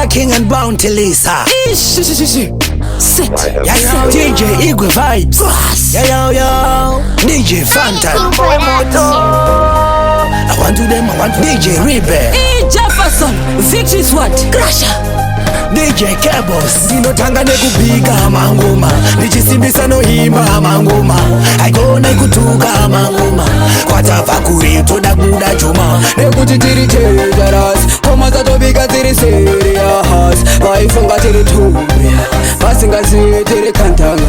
King and Bounty Lisa. Sit. Yo, DJ Igwe Vibes. Yo. DJ Fanta. I want to them, I want DJ Ribe. Jefferson, Victory Swat, Crusher. DJ Cables. Ndinotanga nekupiga mangoma, ndichisimbisa noimba mangoma, aikona kutuka mangoma, kwatabva kuri toda kuda chuma, nekuti tiri dangerous, koma dzatobika tiri serious, vaifunga tiri tumbi, vasingazivi tiri kantanga.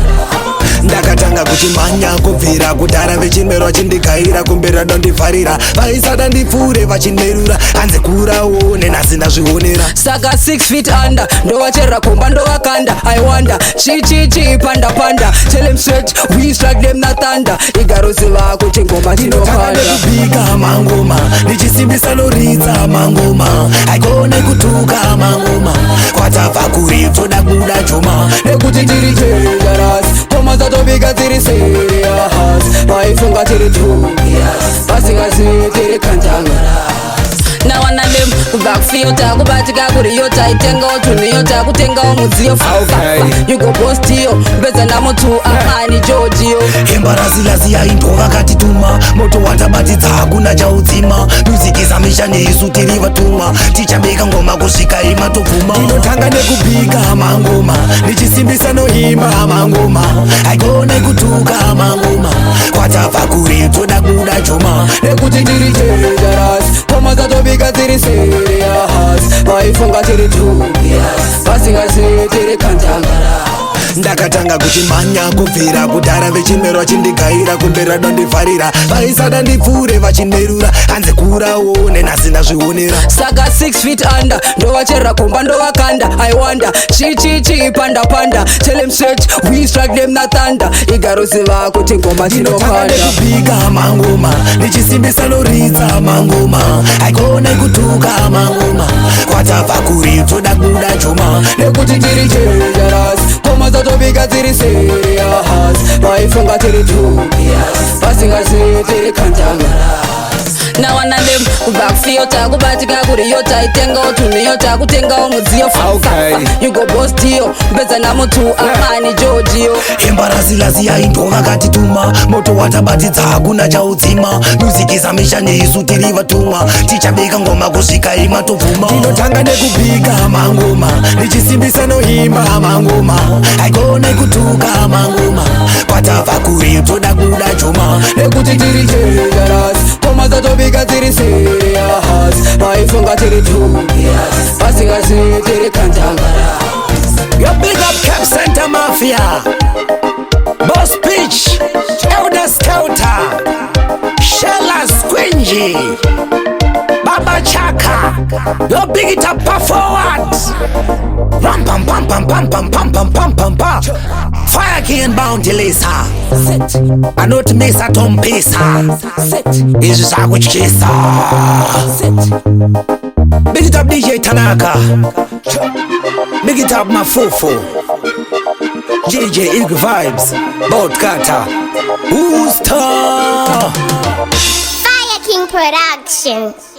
Ndakatanga kuchimanya kubvira kudhara vechimero vachindigaira kumbera dondivharira vaisada ndipfuure vachinderura hanze kurawo nenhasi ndazvionera saka 6 feet under ndovacherera komba ndovakanda I wonder chi panda tell them straight we strike them na thunder igaroziva kuti ngoma ndinotanga nekubika mangoma ndichisimbisa noridza mangoma aikona kutuka mangoma kwatabva kuri toda kuda chuma nekuti tiri dangerous koma dzatobika tiri serious vaifunga tiri tumbi vasingazivi tiri kantanga. Now one of them kubva kufiyota kubatika kuriyota itengawo tuniyota kutengawo mudziyo you go post iyo mpedza namotu amani Georgio embarazilasi yaindwa vakatituma moto watabatidza hakuna chaudzima music izamisha neisu tiri vatumwa tichabeka ngoma kusvika imatobvuma ndinotanga nekubika mangoma ndichisimbisa noimba mangoma aikona kutuka mangoma kwatabva kuri toda kuda chuma nekuti tiri dangerous koma dzatobika tiri serious vaifunga tiri tumbi vasingazivi tiri kantanga. Ndakatanga kuchimanya kubvira kudhara vechimero vachindigaira kumbera dondivharira vaisada ndipfuure vachinderura hanze kurawo nenhasi ndazvionera saka 6 feet under ndovacherera komba ndovakanda I wonder chi panda tell them straight we strike them na thunder igaroziva kuti ngoma tinokanda nekubika mangoma ndichisimbisa noridza mangoma aikona kutuka mangoma kwatabva kuri toda kuda chuma nekuti tiri dangerous koma dzatobika tiri serious vaifunga tiri tumbi vasingazivi tiri kantanga. Now one of them kubva kufiyota kubatika kuriyota itengawo tuniyota kutengawo mudziyo you go post iyo mpedza namotu amani Georgio embarazilasi yaindwa vakatituma moto watabatidza hakuna chaudzima music izamisha neisu tiri vatumwa tichabeka ngoma kusvika imatobvuma ndinotanga nekubika mangoma ndichisimbisa noimba mangoma aikona kutuka mangoma kwatabva kuri toda kuda chuma nekuti tiri dangerous koma dzatobika tiri serious vaifunga tiri tumbi vasingazivi tiri kantanga. Yo, big up Cap Center Mafia, Boss Pitch, Elder Scouter, Shella Squingy, Baba Chaka. Yo, big it up forward. Ram pam pam pam pam pam pam pam pam pam pam. Fire King and Bounty Lisa. I know to miss a Tom Pisa. Is just a witch chaser. Big it up DJ Tanaka. Big it up my fofo. DJ Igwe Vibes. Boat Kata. Who's Fire King Production.